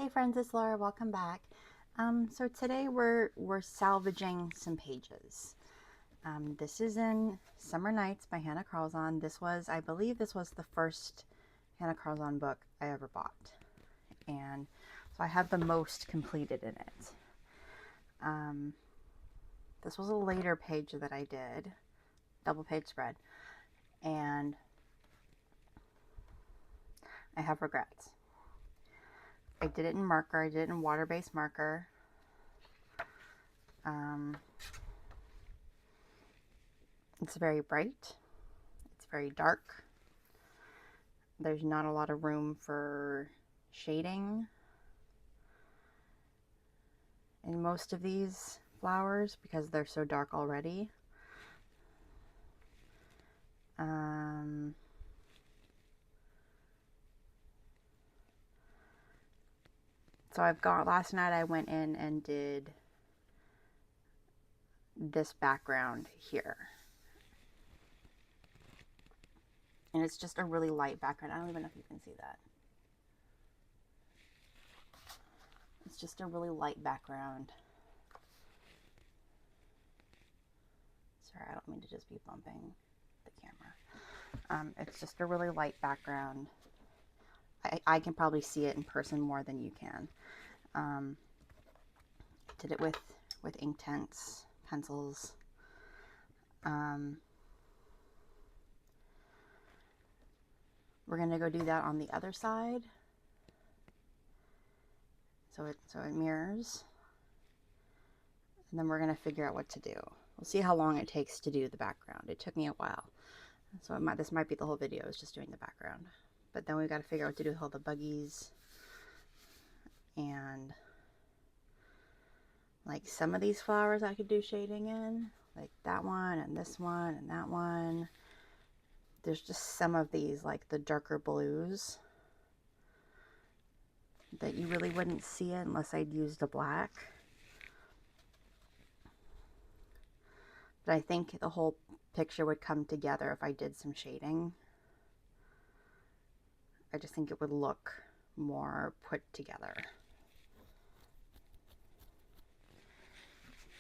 Hey friends, it's Laura. Welcome back. So today we're salvaging some pages. This is in Summer Nights by Hanna Karlzon. I believe this was the first Hanna Karlzon book I ever bought, and so I have the most completed in it. This was a later page that I did, double page spread, and I have regrets. I did it in marker. I did it in water-based marker. It's very bright. It's very dark. There's not a lot of room for shading in most of these flowers because they're so dark already. So last night I went in and did this background here. And it's just a really light background. I don't even know if you can see that. It's just a really light background. Sorry, I don't mean to just be bumping the camera. It's just a really light background. I can probably see it in person more than you can. Did it with Inktense pencils. We're gonna go do that on the other side. So it mirrors. And then we're gonna figure out what to do. We'll see how long it takes to do the background. It took me a while. So this might be the whole video is just doing the background. But then we've got to figure out what to do with all the buggies. And like some of these flowers I could do shading in. Like that one and this one and that one. There's just some of these, like the darker blues, that you really wouldn't see it unless I'd used a black. But I think the whole picture would come together if I did some shading. I just think it would look more put together.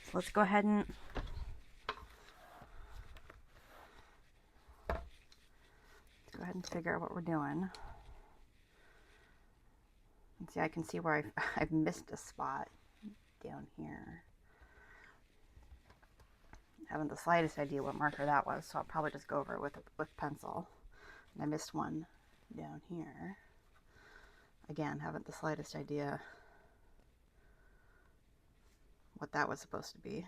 So let's go ahead and figure out what we're doing. And see, I can see where I've missed a spot down here. I haven't the slightest idea what marker that was, so I'll probably just go over it with pencil. And I missed one down here. Again, haven't the slightest idea what that was supposed to be.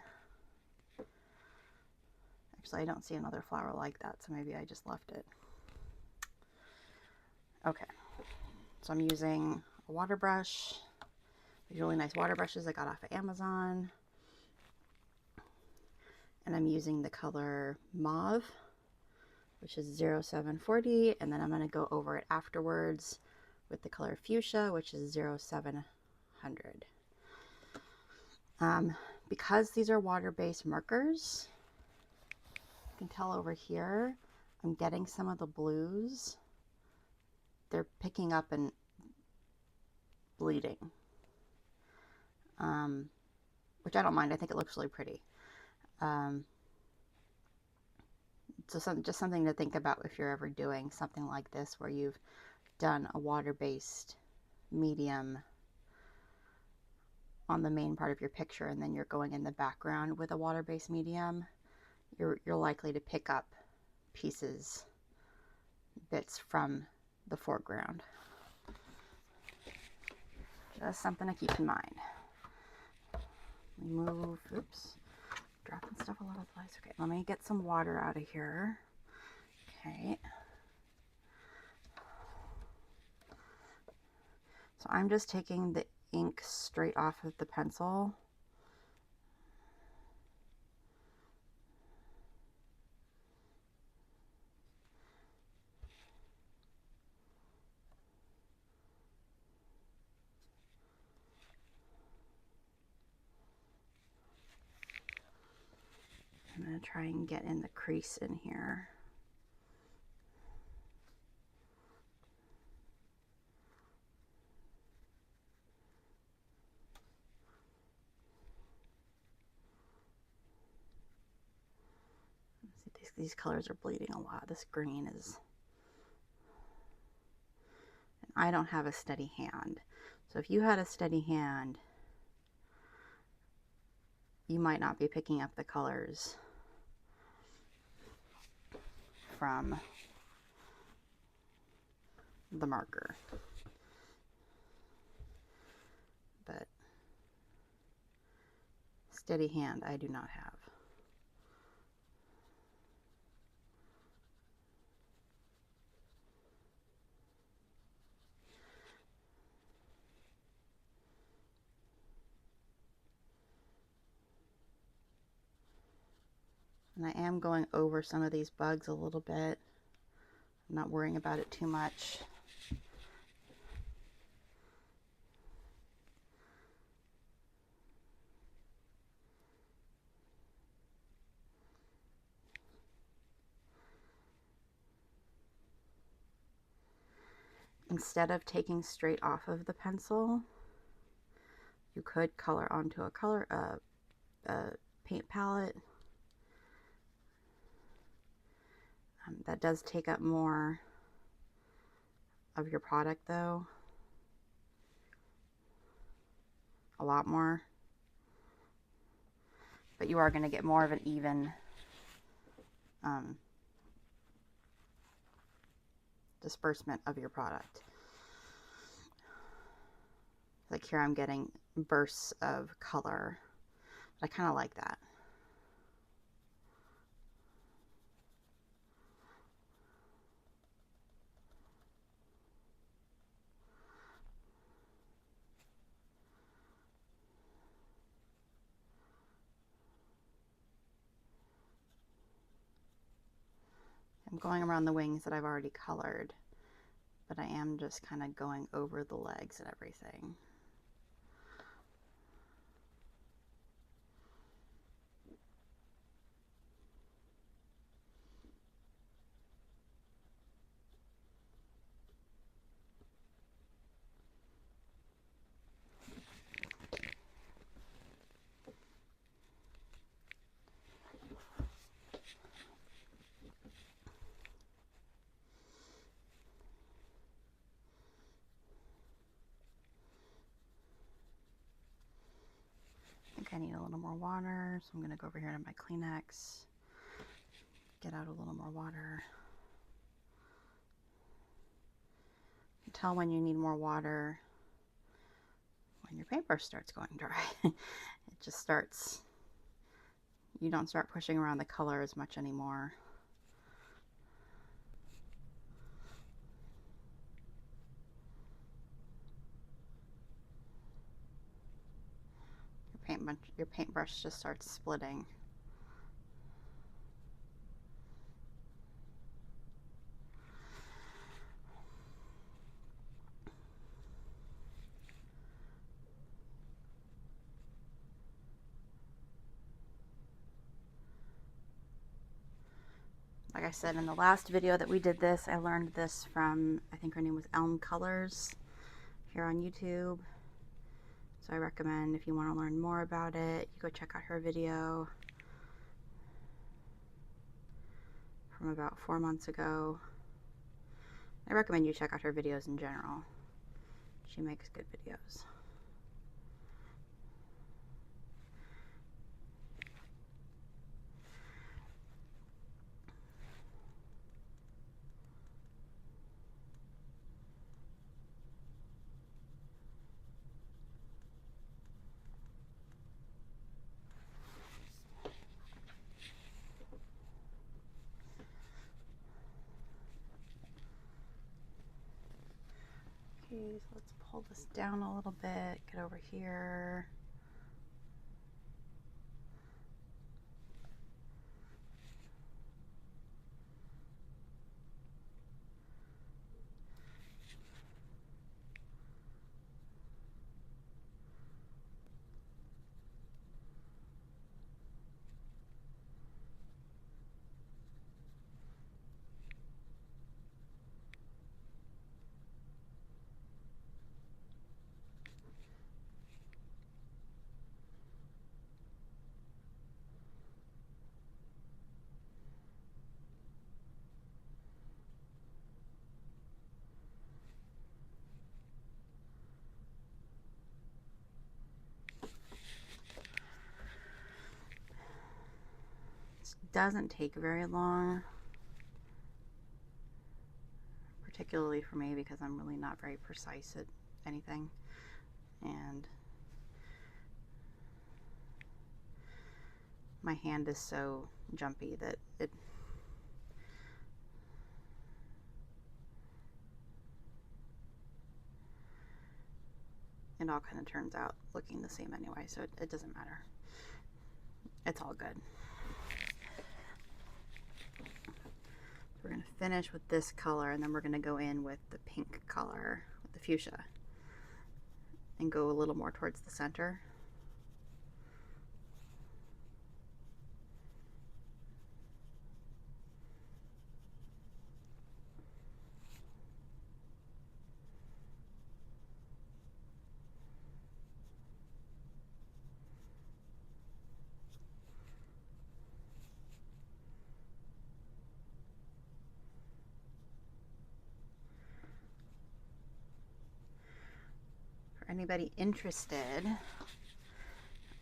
Actually, I don't see another flower like that, so maybe I just left it. Okay, so I'm using a water brush. These really nice water brushes I got off of Amazon. And I'm using the color Mauve, which is 0740, and then I'm going to go over it afterwards with the color Fuchsia, which is 0700. Because these are water-based markers, you can tell over here, I'm getting some of the blues. They're picking up and bleeding, which I don't mind. I think it looks really pretty. So just something to think about if you're ever doing something like this where you've done a water-based medium on the main part of your picture and then you're going in the background with a water-based medium, you're likely to pick up bits from the foreground. Just something to keep in mind. Move, oops, dropping stuff all over the place. Okay, let me get some water out of here. Okay. So I'm just taking the ink straight off of the pencil. I'm going to try and get in the crease in here. These colors are bleeding a lot. This green is... I don't have a steady hand. So if you had a steady hand, you might not be picking up the colors from the marker. But steady hand I do not have. And I am going over some of these bugs a little bit. I'm not worrying about it too much. Instead of taking straight off of the pencil, you could color onto a paint palette. That does take up more of your product though. A lot more. But you are going to get more of an even disbursement of your product. Like here I'm getting bursts of color. I kind of like that. I'm going around the wings that I've already colored, but I am just kind of going over the legs and everything. I need a little more water, so I'm going to go over here to my Kleenex, get out a little more water. You tell when you need more water when your paintbrush starts going dry. It just starts, you don't start pushing around the color as much anymore. Your paintbrush just starts splitting. Like I said in the last video that we did this, I learned this from, I think her name was Elm Colors here on YouTube. So I recommend if you want to learn more about it, you go check out her video from about 4 months ago. I recommend you check out her videos in general. She makes good videos. Okay, so let's pull this down a little bit, get over here. doesn't take very long, particularly for me because I'm really not very precise at anything. And my hand is so jumpy that it all kind of turns out looking the same anyway, so it doesn't matter. It's all good. We're going to finish with this color, and then we're going to go in with the pink color, with the fuchsia, and go a little more towards the center. For anybody interested,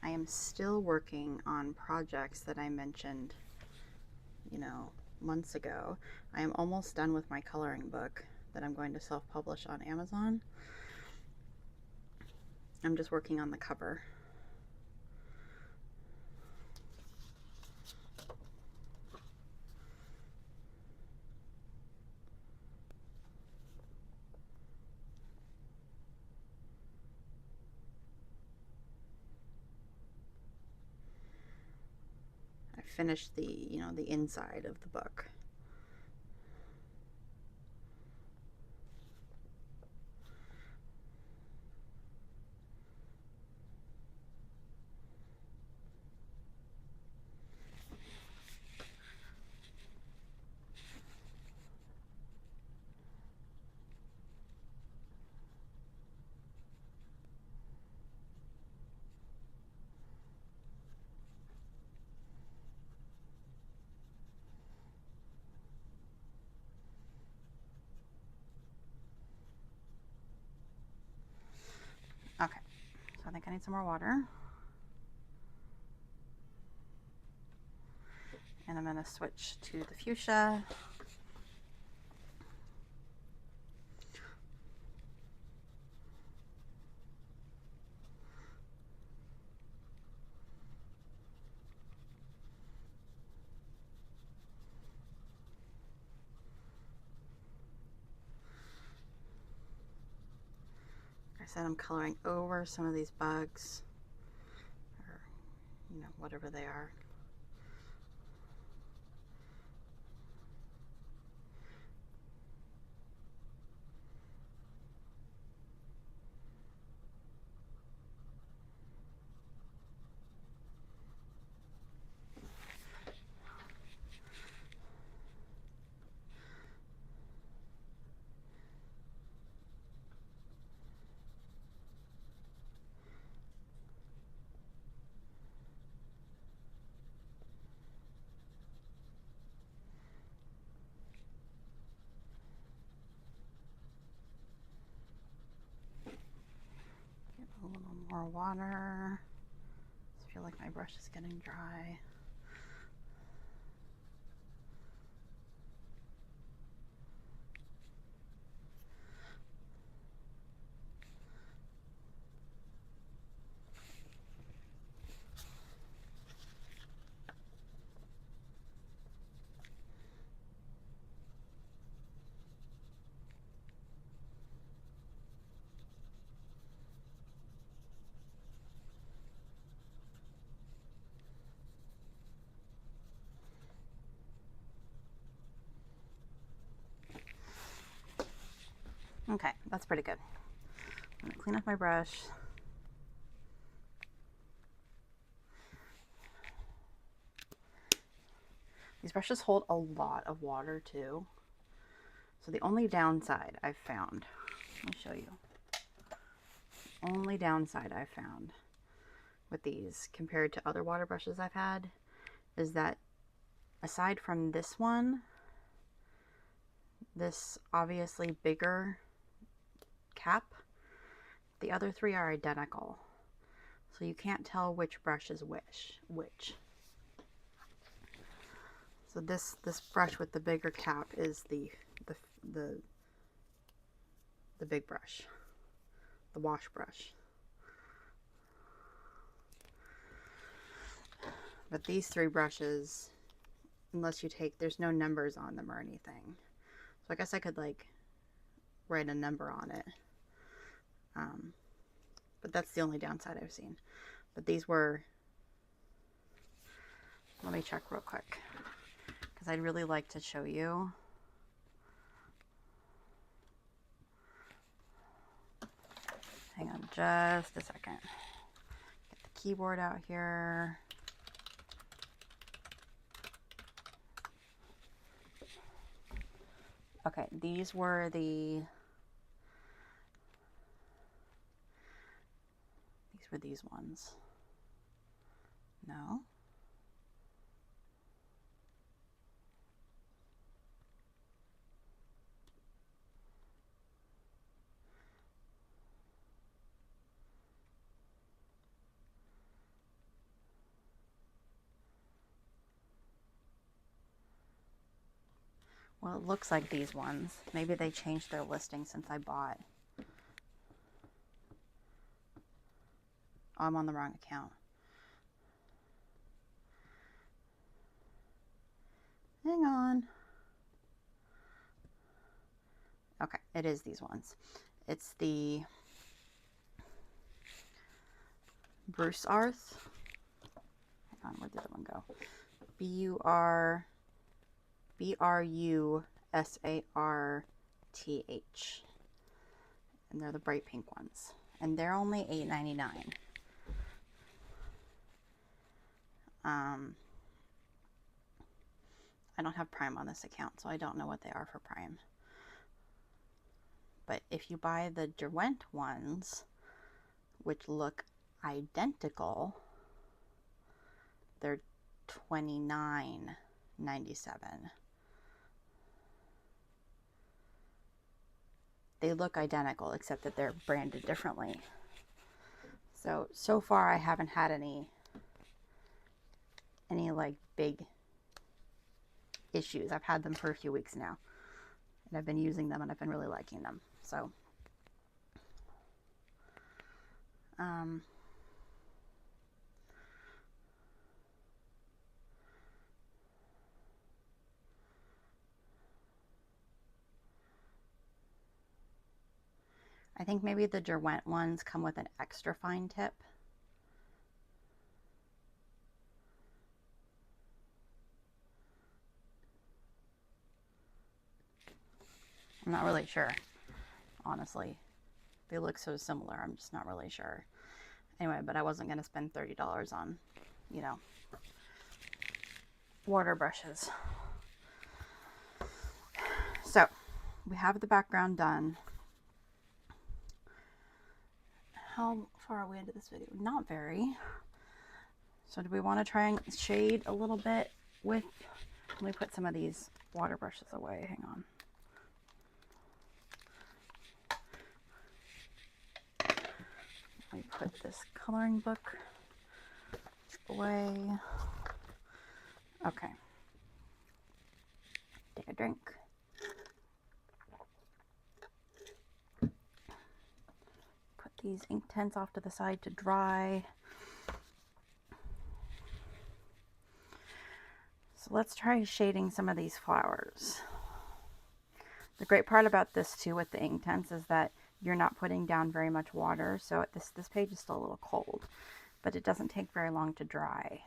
I am still working on projects that I mentioned, you know, months ago. I am almost done with my coloring book that I'm going to self-publish on Amazon. I'm just working on the cover. I finished the, you know, the inside of the book. Okay, so I think I need some more water. And I'm going to switch to the fuchsia. Like I said, I'm coloring over some of these bugs, or, you know, whatever they are. A little more water. I feel like my brush is getting dry. Okay, that's pretty good. I'm gonna clean off my brush. These brushes hold a lot of water too. So the only downside I've found, let me show you. Only downside I've found with these compared to other water brushes I've had is that aside from this one, this obviously bigger cap, the other three are identical. So you can't tell which brush is which. So this brush with the bigger cap is the big brush, the wash brush. But these 3 brushes, unless you take, there's no numbers on them or anything. So I guess I could like write a number on it. But that's the only downside I've seen. But these were, let me check real quick, because I'd really like to show you. Hang on just a second. Get the keyboard out here. Okay, these were these ones. No. Well, it looks like these ones. Maybe they changed their listing since I bought. Oh, I'm on the wrong account. Hang on. Okay, it is these ones. It's the Bruce Arth. Hang on, where did the one go? BRUSARTH. And they're the bright pink ones. And they're only $8.99. I don't have Prime on this account, so I don't know what they are for Prime. But if you buy the Derwent ones, which look identical, they're $29.97. They look identical, except that they're branded differently. So far I haven't had any like big issues. I've had them for a few weeks now, and I've been using them, and I've been really liking them. So I think maybe the Derwent ones come with an extra fine tip. I'm not really sure, honestly. They look so similar, I'm just not really sure. Anyway, but I wasn't going to spend $30 on, you know, water brushes. So, we have the background done. How far are we into this video? Not very. So do we want to try and shade a little bit with, let me put some of these water brushes away. Hang on. Let me put this coloring book away. Okay. Take a drink. Put these ink tents off to the side to dry. So let's try shading some of these flowers. The great part about this too with the ink tents is that you're not putting down very much water, so this page is still a little cold, but it doesn't take very long to dry.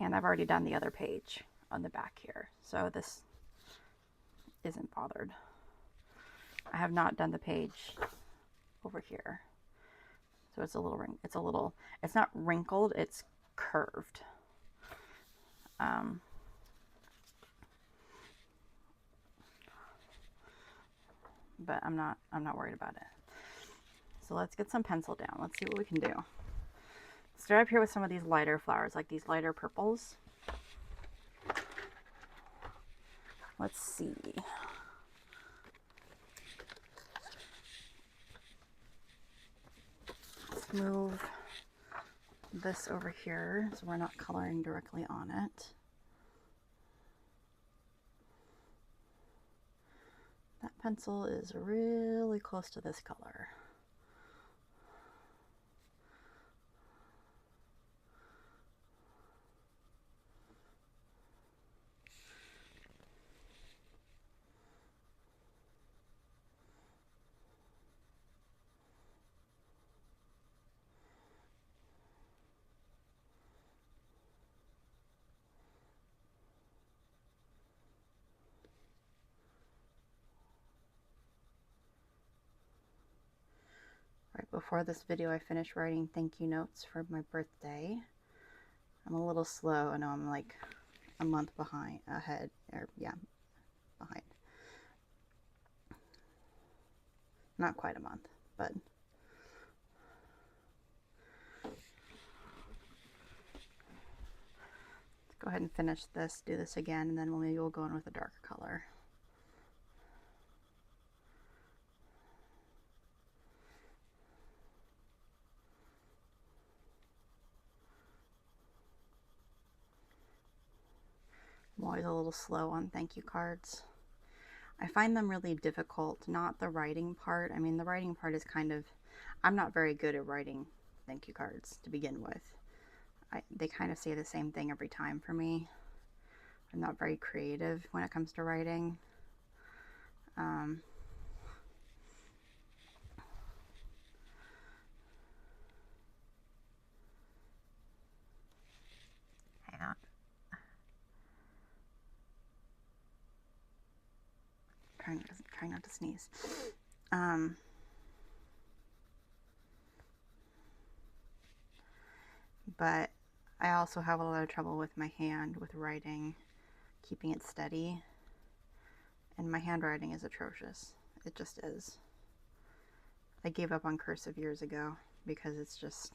And I've already done the other page on the back here, so this isn't bothered. I have not done the page over here, so it's not wrinkled, it's curved. But I'm not worried about it. So let's get some pencil down. Let's see what we can do. Start up here with some of these lighter flowers, like these lighter purples. Let's see. Let's move this over here so we're not coloring directly on it. That pencil is really close to this color. Right before this video, I finished writing thank you notes for my birthday. I'm a little slow. I know I'm like a month behind, ahead, or yeah, behind. Not quite a month, but let's go ahead and finish this, do this again, and then maybe we'll go in with a darker color. I'm always a little slow on thank you cards. I find them really difficult, not the writing part. I mean, the writing part is kind of, I'm not very good at writing thank you cards to begin with. They kind of say the same thing every time for me. I'm not very creative when it comes to writing. Hang on. Trying not to sneeze. But I also have a lot of trouble with my hand with writing, keeping it steady, and my handwriting is atrocious. It just is. I gave up on cursive years ago because it's just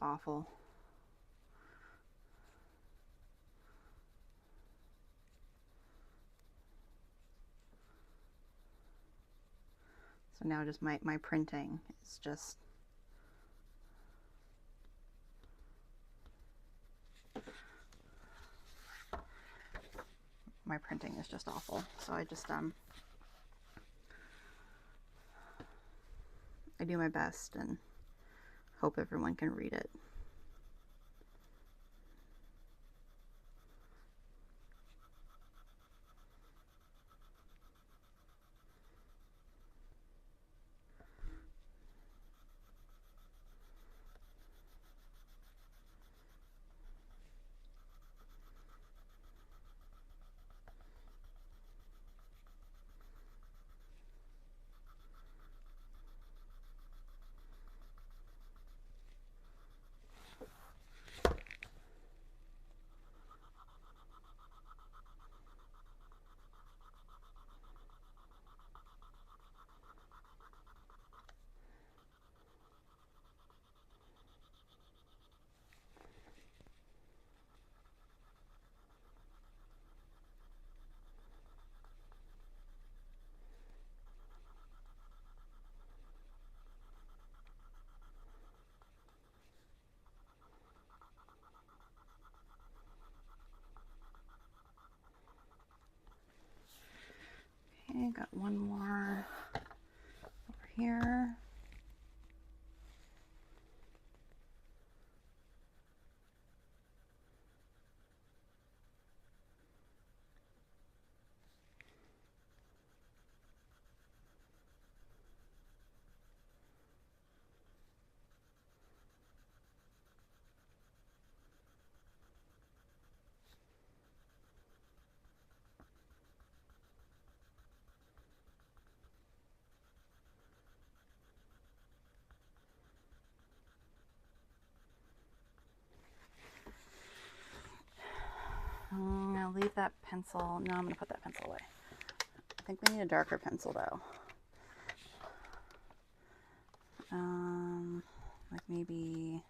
awful. So now just my printing is just awful. So I just I do my best and hope everyone can read it. Okay, got one more over here. I'll leave that pencil. No, I'm going to put that pencil away. I think we need a darker pencil though. Like maybe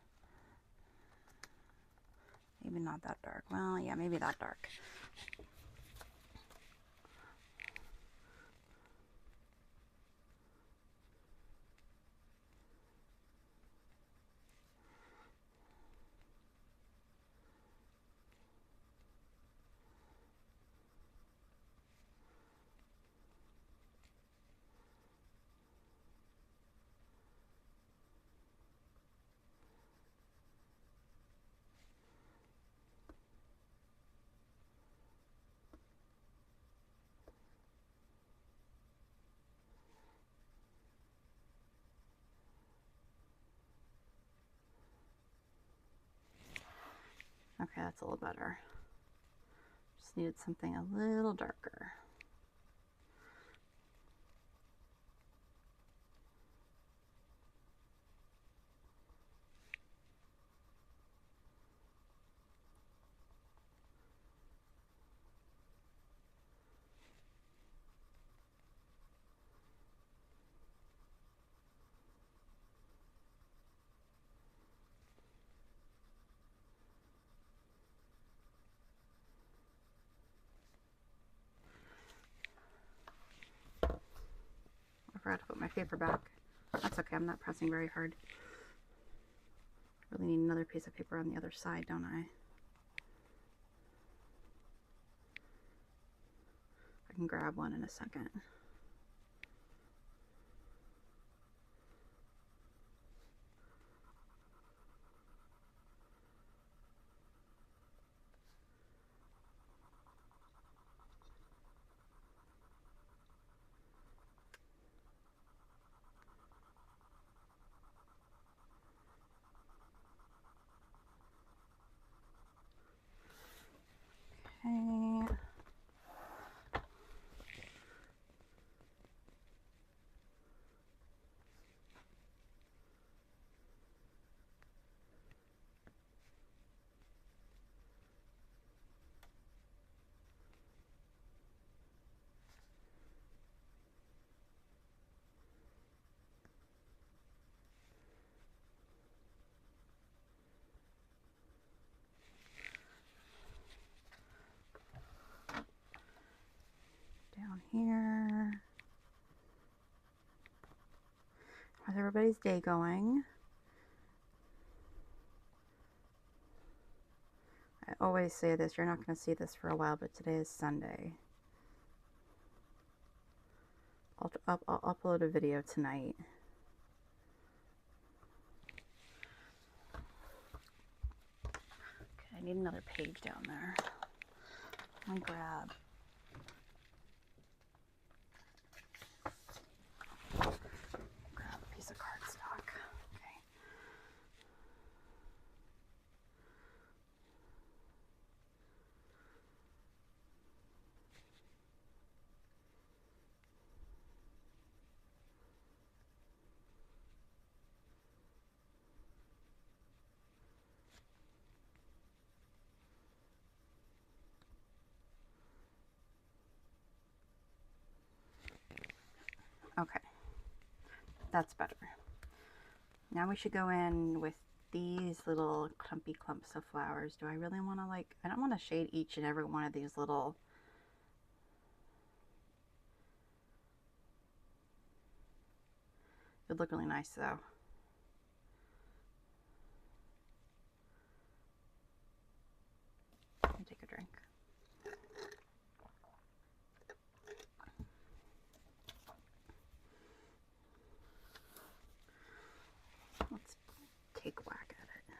not that dark. Well, yeah, maybe that dark. Okay, that's a little better. Just needed something a little darker. I forgot to put my paper back. That's okay, I'm not pressing very hard. Really need another piece of paper on the other side, don't I? I can grab one in a second. Okay. Down here. How's everybody's day going? I always say this, you're not going to see this for a while, but today is Sunday. I'll upload a video tonight. Okay, I need another page down there. I'm gonna grab a piece of cardstock. Okay. Okay, that's better. Now we should go in with these little clumpy clumps of flowers. Do I really want to, like, I don't want to shade each and every one of these little, it would look really nice though. Let me take a drink. Let's take a whack at it.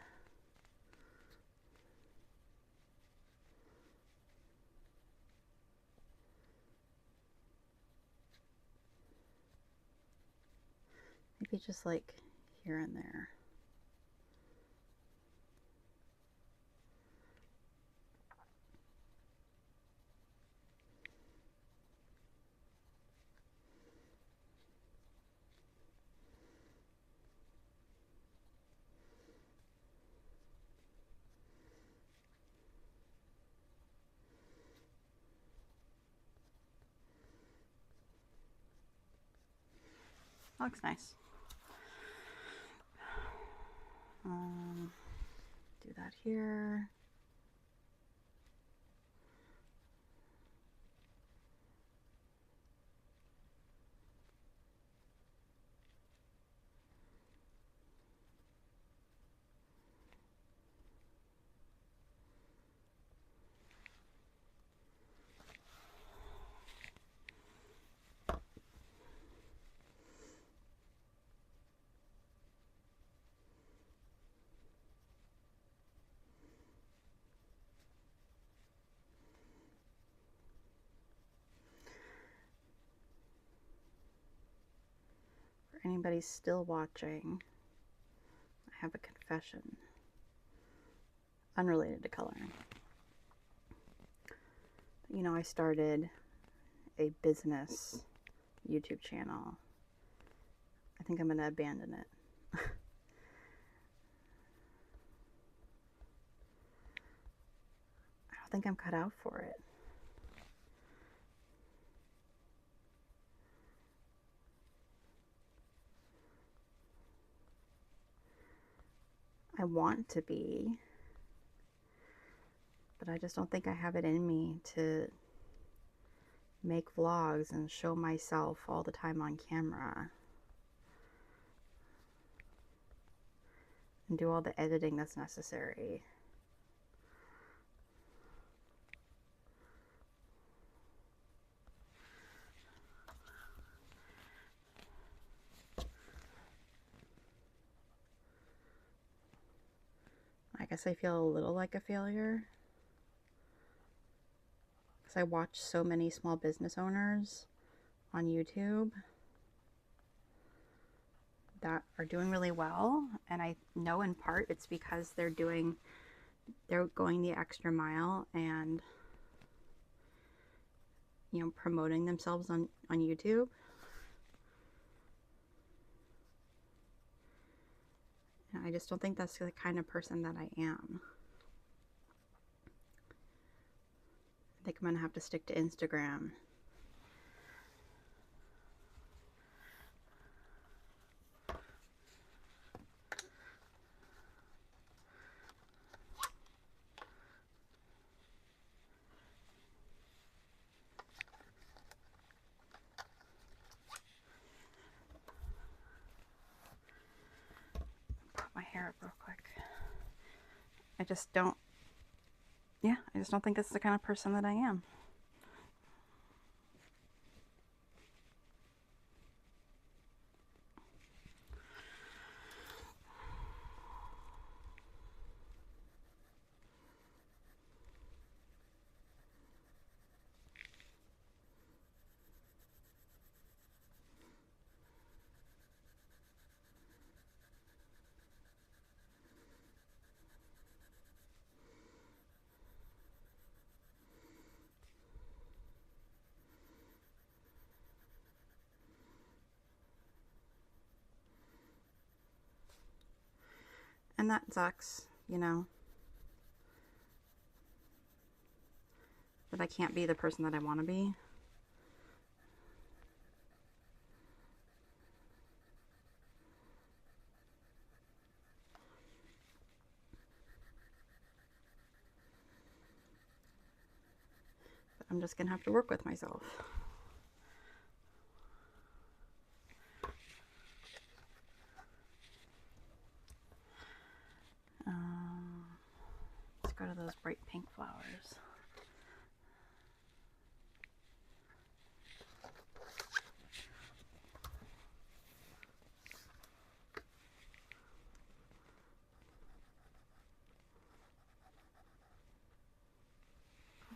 Maybe just like here and there. That looks nice. Do that here. For anybody still watching, I have a confession. unrelated to coloring. You know, I started a business YouTube channel. I think I'm going to abandon it. I don't think I'm cut out for it. I want to be, but I just don't think I have it in me to make vlogs and show myself all the time on camera and do all the editing that's necessary. I guess I feel a little like a failure because I watch so many small business owners on YouTube that are doing really well, and I know in part it's because they're going the extra mile and, you know, promoting themselves on YouTube. And I just don't think that's the kind of person that I am. I think I'm gonna have to stick to Instagram. My hair up real quick. I just don't think that's the kind of person that I am. And that sucks, you know, that I can't be the person that I want to be. But I'm just gonna have to work with myself. Let's go to those bright pink flowers.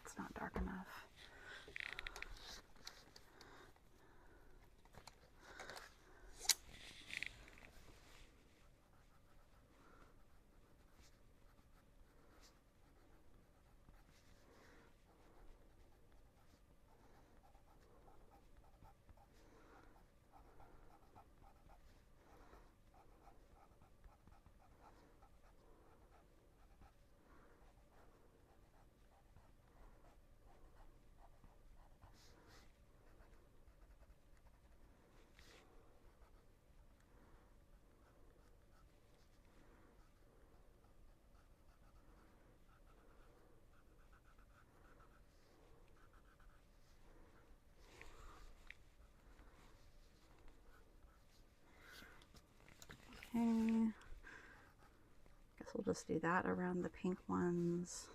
It's not dark enough. Okay. Guess we'll just do that around the pink ones.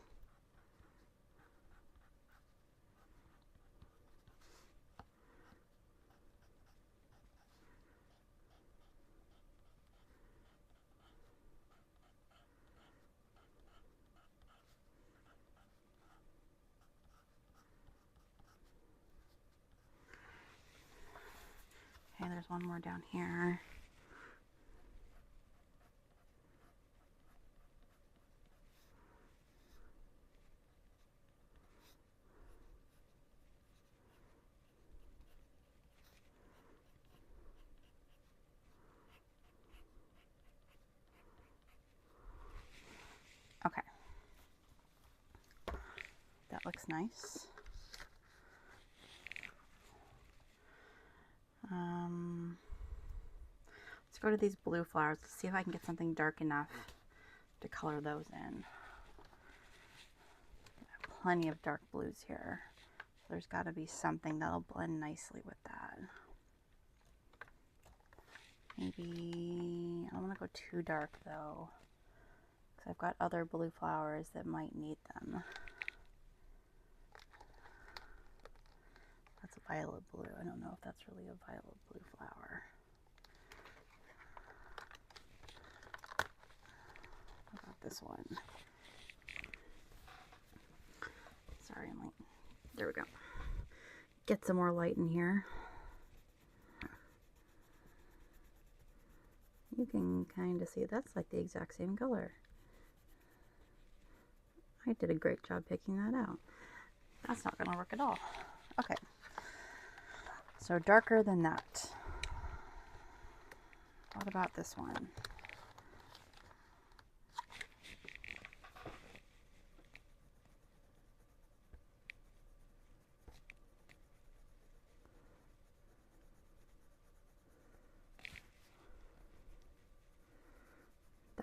Okay, there's one more down here. looks nice. Let's go to these blue flowers. Let's see if I can get something dark enough to color those in. Plenty of dark blues here. There's got to be something that'll blend nicely with that. Maybe, I don't want to go too dark though, because I've got other blue flowers that might need them. That's a violet blue. I don't know if that's really a violet blue flower. How about this one? Sorry, I'm like, there we go. Get some more light in here. You can kind of see that's like the exact same color. I did a great job picking that out. That's not going to work at all. Okay. So darker than that. What about this one?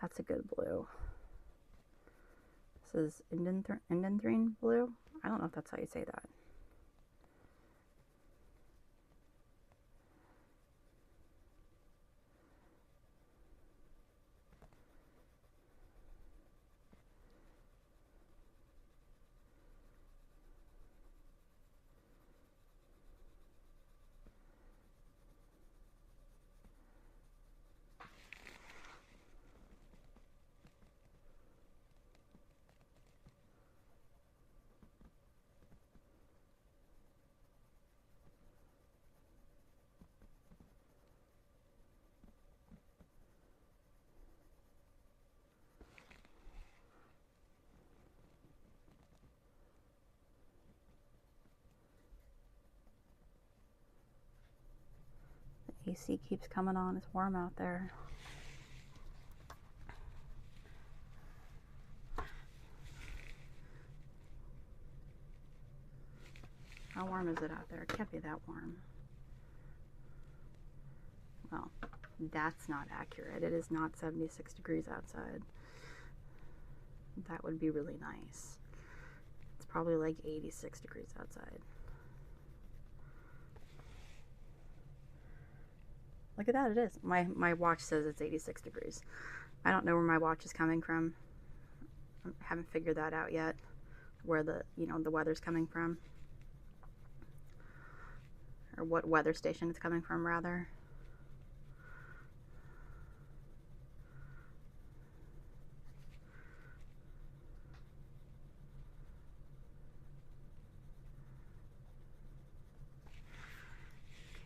That's a good blue. This is Indanthrene blue. I don't know if that's how you say that. AC keeps coming on. It's warm out there. How warm is it out there? It can't be that warm. Well, that's not accurate. It is not 76 degrees outside. That would be really nice. It's probably like 86 degrees outside. Look at that, it is. My watch says it's 86 degrees. I don't know where my watch is coming from. I haven't figured that out yet, where the weather's coming from. Or what weather station it's coming from, rather.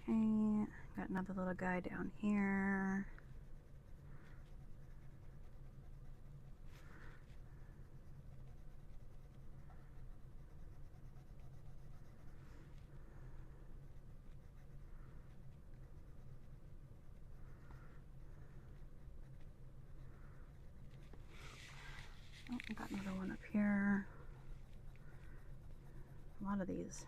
Okay, got another little guy down here. Oh, I got another one up here. A lot of these.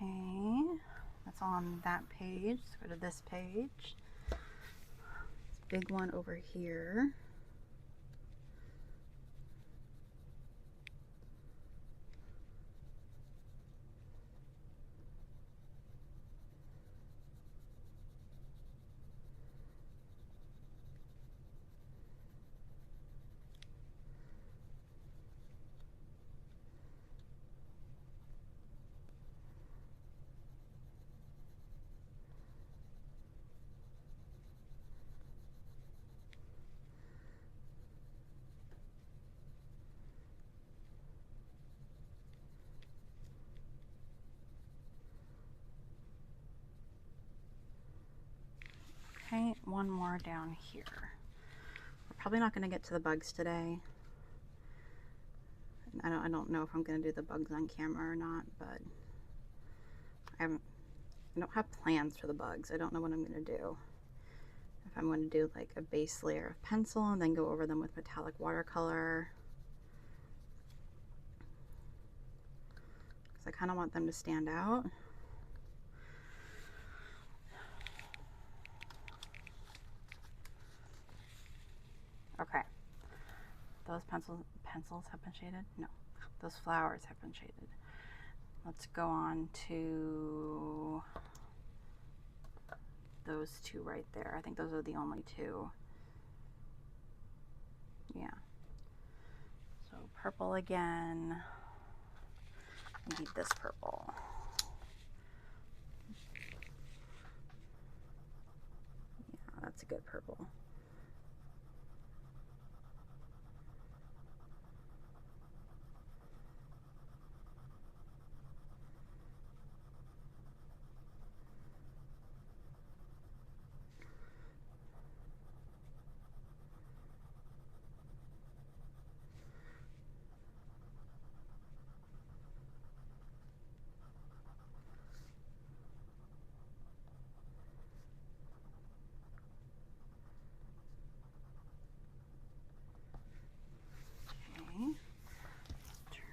Okay, that's on that page. Let's go to this page. This big one over here. one more down here. We're probably not going to get to the bugs today. I don't know if I'm going to do the bugs on camera or not, but I don't have plans for the bugs. I don't know what I'm going to do. If I'm going to do like a base layer of pencil and then go over them with metallic watercolor. Because I kind of want them to stand out. Okay, those pencils have been shaded? No, those flowers have been shaded. Let's go on to those two right there. I think those are the only two. Yeah. So purple again. We need this purple. Yeah, that's a good purple.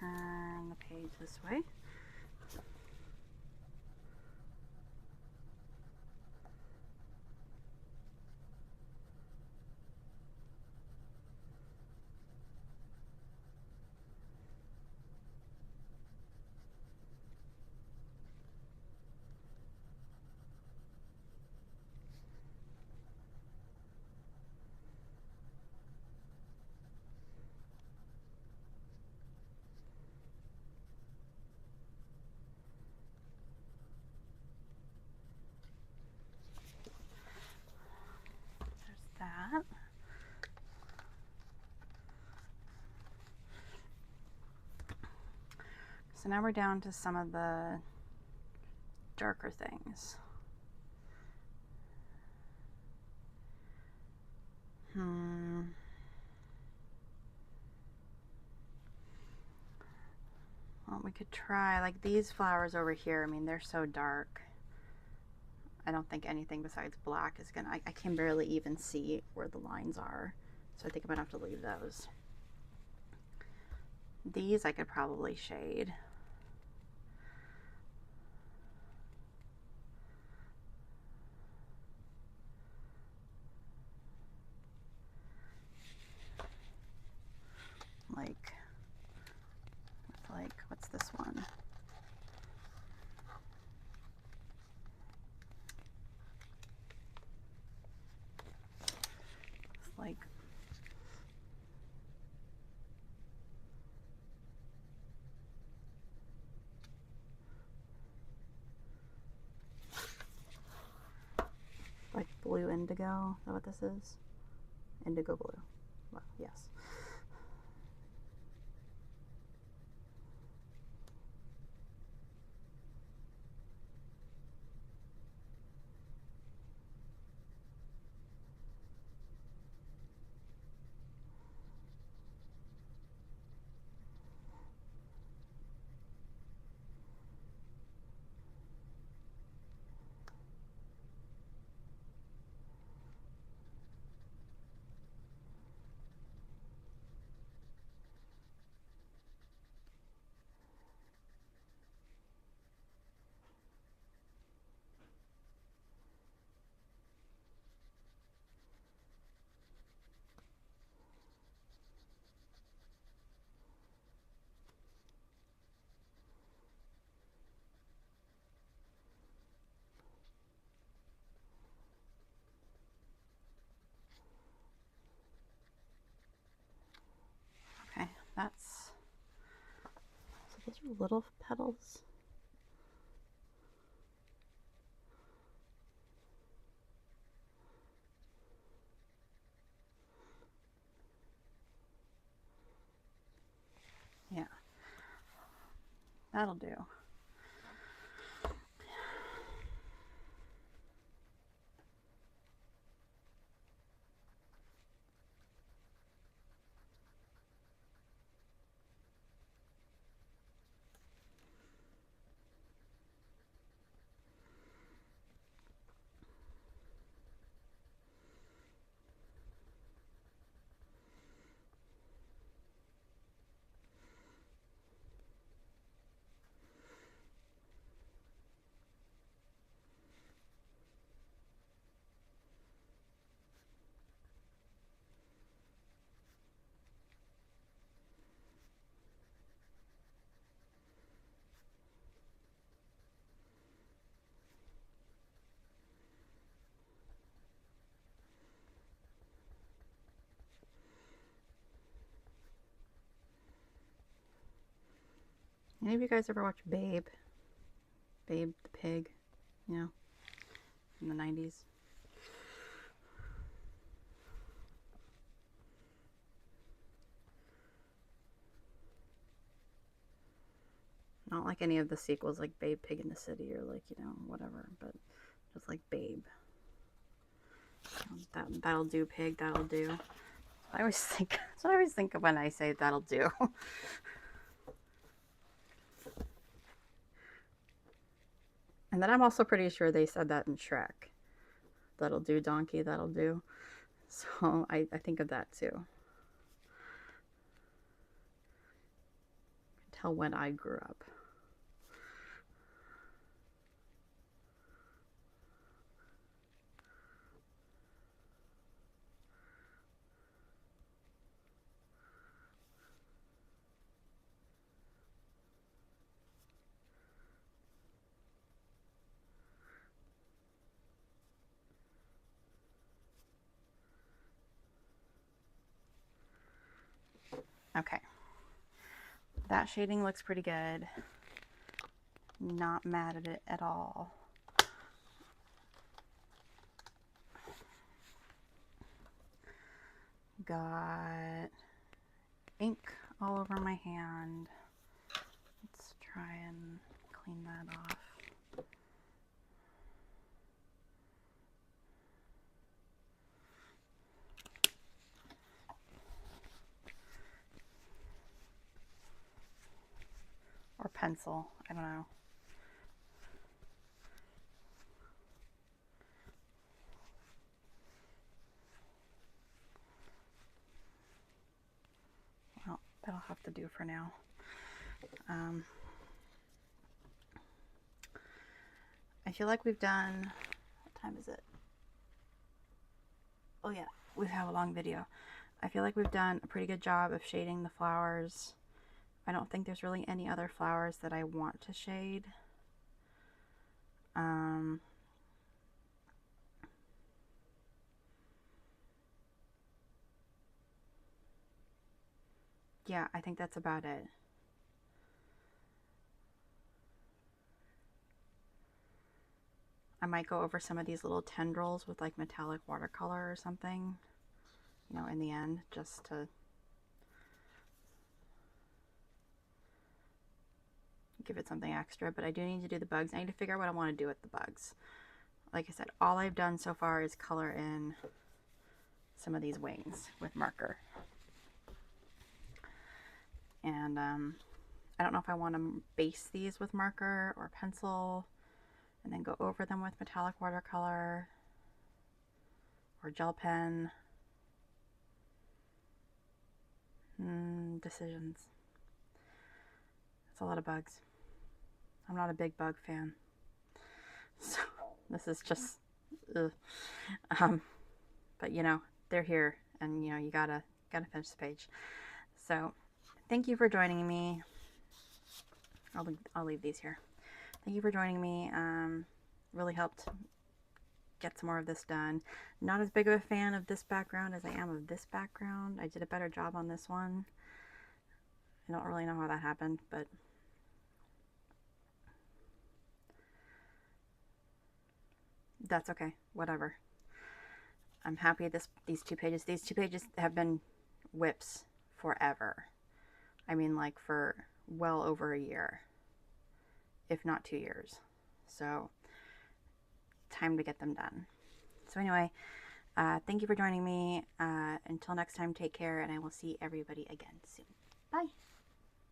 Turn the page this way. That. So now we're down to some of the darker things. Well, we could try like these flowers over here. I mean, they're so dark. I don't think anything besides black is gonna, I can barely even see where the lines are. So I think I'm gonna have to leave those. These I could probably shade. Like, what's this one? It's like, blue indigo. Is that what this is? Indigo blue. Well, yes. Okay, that's, so those are little petals. Yeah, that'll do. Any of you guys ever watch Babe? Babe the pig, you know, in the 90s? Not like any of the sequels, like Babe Pig in the City or like, you know, whatever, but just like Babe. That'll do, pig, that'll do. I always think, that's what I always think of when I say that'll do. And then I'm also pretty sure they said that in Shrek. That'll do, donkey, that'll do. So I think of that too. Tell when I grew up. Okay. That shading looks pretty good. Not mad at it at all. Got ink all over my hand. Let's try and clean that off. Or pencil, I don't know. Well, that'll have to do for now. I feel like we've done, what time is it? Oh yeah, we have a long video. I feel like we've done a pretty good job of shading the flowers. I don't think there's really any other flowers that I want to shade. Yeah, I think that's about it. I might go over some of these little tendrils with like metallic watercolor or something, you know, in the end, just to give it something extra. But I do need to do the bugs. I need to figure out what I want to do with the bugs. Like I said, all I've done so far is color in some of these wings with marker. And I don't know if I want to base these with marker or pencil and then go over them with metallic watercolor or gel pen. Decisions. It's a lot of bugs. I'm not a big bug fan. So this is just, but you know, they're here and you know, you gotta finish the page. So thank you for joining me. I'll leave these here. Thank you for joining me. Really helped get some more of this done. Not as big of a fan of this background as I am of this background. I did a better job on this one. I don't really know how that happened, but that's okay. Whatever. I'm happy these two pages have been whips forever. I mean, like for well over a year, if not 2 years. So time to get them done. So anyway, thank you for joining me. Until next time, take care, and I will see everybody again soon. Bye.